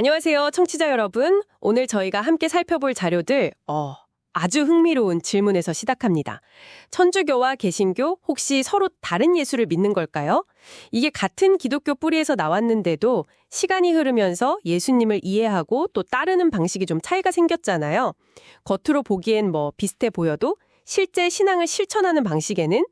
안녕하세요, 청취자 여러분. 오늘 저희가 함께 살펴볼 자료들, 아주 흥미로운 질문에서 시작합니다. 천주교와 개신교 혹시 서로 다른 예수를 믿는 걸까요? 이게 같은 기독교 뿌리에서 나왔는데도 시간이 흐르면서 예수님을 이해하고 또 따르는 방식이 좀 차이가 생겼잖아요. 겉으로 보기엔 비슷해 보여도 실제 신앙을 실천하는 방식에는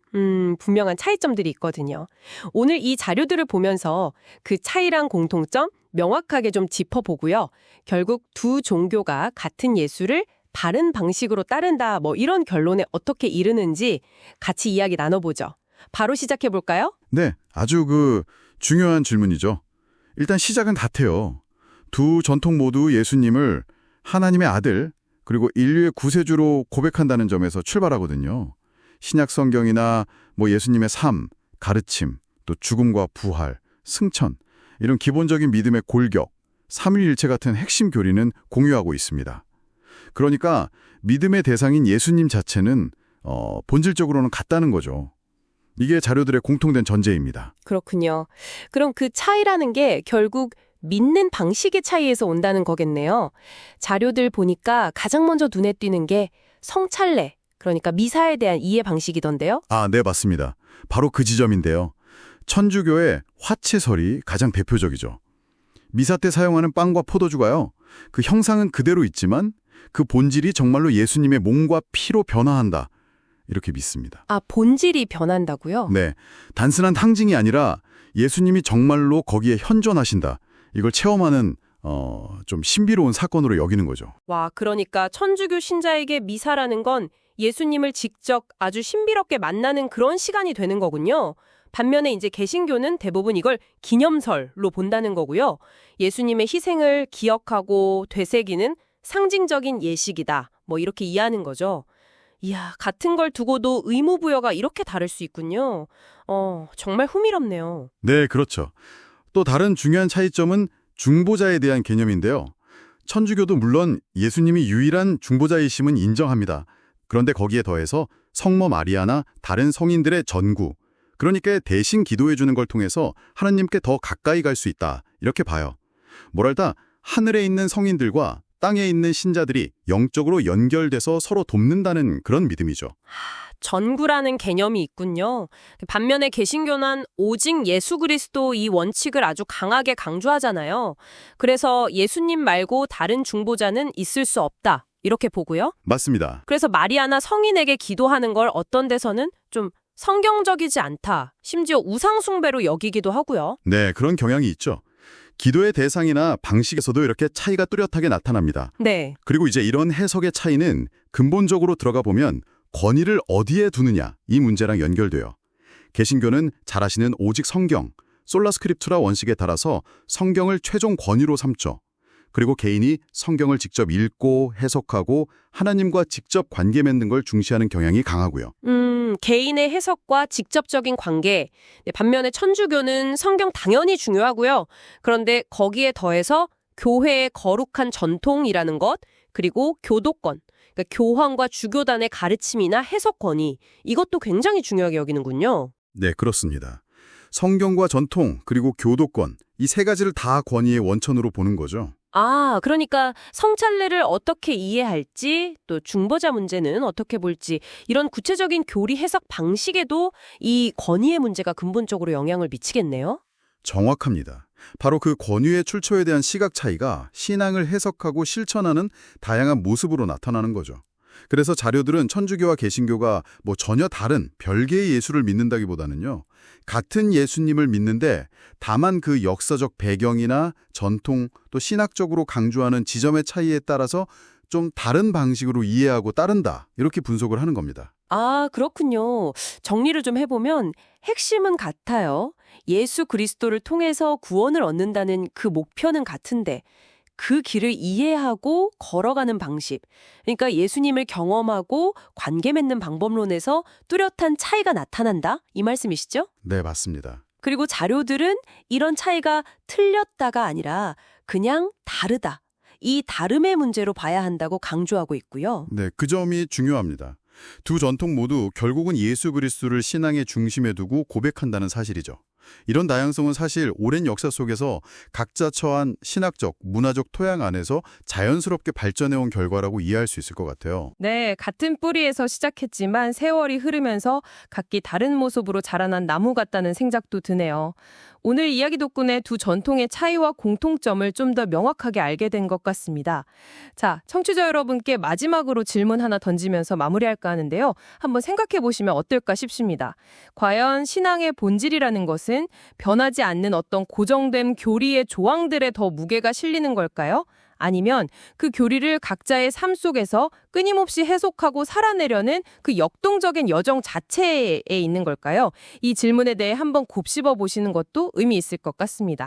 분명한 차이점들이 있거든요. 오늘 이 자료들을 보면서 그 차이랑 공통점 명확하게 좀 짚어보고요. 결국 두 종교가 같은 예수를 바른 방식으로 따른다, 이런 결론에 어떻게 이르는지 같이 이야기 나눠보죠. 바로 시작해볼까요? 네, 아주 중요한 질문이죠. 일단 시작은 같아요. 두 전통 모두 예수님을 하나님의 아들, 그리고 인류의 구세주로 고백한다는 점에서 출발하거든요. 신약 성경이나 예수님의 삶, 가르침, 또 죽음과 부활, 승천, 이런 기본적인 믿음의 골격, 삼위일체 같은 핵심 교리는 공유하고 있습니다. 그러니까 믿음의 대상인 예수님 자체는 본질적으로는 같다는 거죠. 이게 자료들의 공통된 전제입니다. 그렇군요. 그럼 그 차이라는 게 결국 믿는 방식의 차이에서 온다는 거겠네요. 자료들 보니까 가장 먼저 눈에 띄는 게 성찰례, 그러니까 미사에 대한 이해 방식이던데요. 네, 맞습니다. 바로 그 지점인데요. 천주교의 화채설이 가장 대표적이죠. 미사 때 사용하는 빵과 포도주가요. 그 형상은 그대로 있지만 그 본질이 정말로 예수님의 몸과 피로 변화한다. 이렇게 믿습니다. 본질이 변한다고요? 네, 단순한 상징이 아니라 예수님이 정말로 거기에 현존하신다. 이걸 체험하는 좀 신비로운 사건으로 여기는 거죠. 와, 그러니까 천주교 신자에게 미사라는 건 예수님을 직접 아주 신비롭게 만나는 그런 시간이 되는 거군요. 반면에 이제 개신교는 대부분 이걸 기념설로 본다는 거고요. 예수님의 희생을 기억하고 되새기는 상징적인 예식이다. 이렇게 이해하는 거죠. 이야, 같은 걸 두고도 의무부여가 이렇게 다를 수 있군요. 정말 흥미롭네요. 네, 그렇죠. 또 다른 중요한 차이점은 중보자에 대한 개념인데요. 천주교도 물론 예수님이 유일한 중보자이심은 인정합니다. 그런데 거기에 더해서 성모 마리아나 다른 성인들의 전구, 그러니까 대신 기도해주는 걸 통해서 하나님께 더 가까이 갈 수 있다. 이렇게 봐요. 뭐랄까, 하늘에 있는 성인들과 땅에 있는 신자들이 영적으로 연결돼서 서로 돕는다는 그런 믿음이죠. 전구라는 개념이 있군요. 반면에 개신교는 오직 예수 그리스도 이 원칙을 아주 강하게 강조하잖아요. 그래서 예수님 말고 다른 중보자는 있을 수 없다. 이렇게 보고요. 맞습니다. 그래서 마리아나 성인에게 기도하는 걸 어떤 데서는 좀 성경적이지 않다. 심지어 우상숭배로 여기기도 하고요. 네, 그런 경향이 있죠. 기도의 대상이나 방식에서도 이렇게 차이가 뚜렷하게 나타납니다. 네. 그리고 이제 이런 해석의 차이는 근본적으로 들어가 보면 권위를 어디에 두느냐 이 문제랑 연결돼요. 개신교는 잘 아시는 오직 성경, 솔라스크립투라 원칙에 따라서 성경을 최종 권위로 삼죠. 그리고 개인이 성경을 직접 읽고 해석하고 하나님과 직접 관계 맺는 걸 중시하는 경향이 강하고요. 개인의 해석과 직접적인 관계. 반면에 천주교는 성경 당연히 중요하고요. 그런데 거기에 더해서 교회의 거룩한 전통이라는 것, 그리고 교도권, 그러니까 교황과 주교단의 가르침이나 해석 권위, 이것도 굉장히 중요하게 여기는군요. 네, 그렇습니다. 성경과 전통, 그리고 교도권, 이 세 가지를 다 권위의 원천으로 보는 거죠. 그러니까 성찰례를 어떻게 이해할지, 또 중보자 문제는 어떻게 볼지, 이런 구체적인 교리 해석 방식에도 이 권위의 문제가 근본적으로 영향을 미치겠네요. 정확합니다. 바로 그 권위의 출처에 대한 시각 차이가 신앙을 해석하고 실천하는 다양한 모습으로 나타나는 거죠. 그래서 자료들은 천주교와 개신교가 전혀 다른 별개의 예수를 믿는다기보다는요. 같은 예수님을 믿는데 다만 그 역사적 배경이나 전통 또 신학적으로 강조하는 지점의 차이에 따라서 좀 다른 방식으로 이해하고 따른다. 이렇게 분석을 하는 겁니다. 그렇군요. 정리를 좀 해보면 핵심은 같아요. 예수 그리스도를 통해서 구원을 얻는다는 그 목표는 같은데 그 길을 이해하고 걸어가는 방식. 그러니까 예수님을 경험하고 관계 맺는 방법론에서 뚜렷한 차이가 나타난다? 이 말씀이시죠? 네, 맞습니다. 그리고 자료들은 이런 차이가 틀렸다가 아니라 그냥 다르다. 이 다름의 문제로 봐야 한다고 강조하고 있고요. 네, 그 점이 중요합니다. 두 전통 모두 결국은 예수 그리스도를 신앙의 중심에 두고 고백한다는 사실이죠. 이런 다양성은 사실 오랜 역사 속에서 각자 처한 신학적, 문화적 토양 안에서 자연스럽게 발전해온 결과라고 이해할 수 있을 것 같아요. 네, 같은 뿌리에서 시작했지만 세월이 흐르면서 각기 다른 모습으로 자라난 나무 같다는 생각도 드네요. 오늘 이야기 덕분에 두 전통의 차이와 공통점을 좀 더 명확하게 알게 된 것 같습니다. 자, 청취자 여러분께 마지막으로 질문 하나 던지면서 마무리할까 하는데요. 한번 생각해 보시면 어떨까 싶습니다. 과연 신앙의 본질이라는 것은 변하지 않는 어떤 고정된 교리의 조항들에 더 무게가 실리는 걸까요? 아니면 그 교리를 각자의 삶 속에서 끊임없이 해석하고 살아내려는 그 역동적인 여정 자체에 있는 걸까요? 이 질문에 대해 한번 곱씹어 보시는 것도 의미 있을 것 같습니다.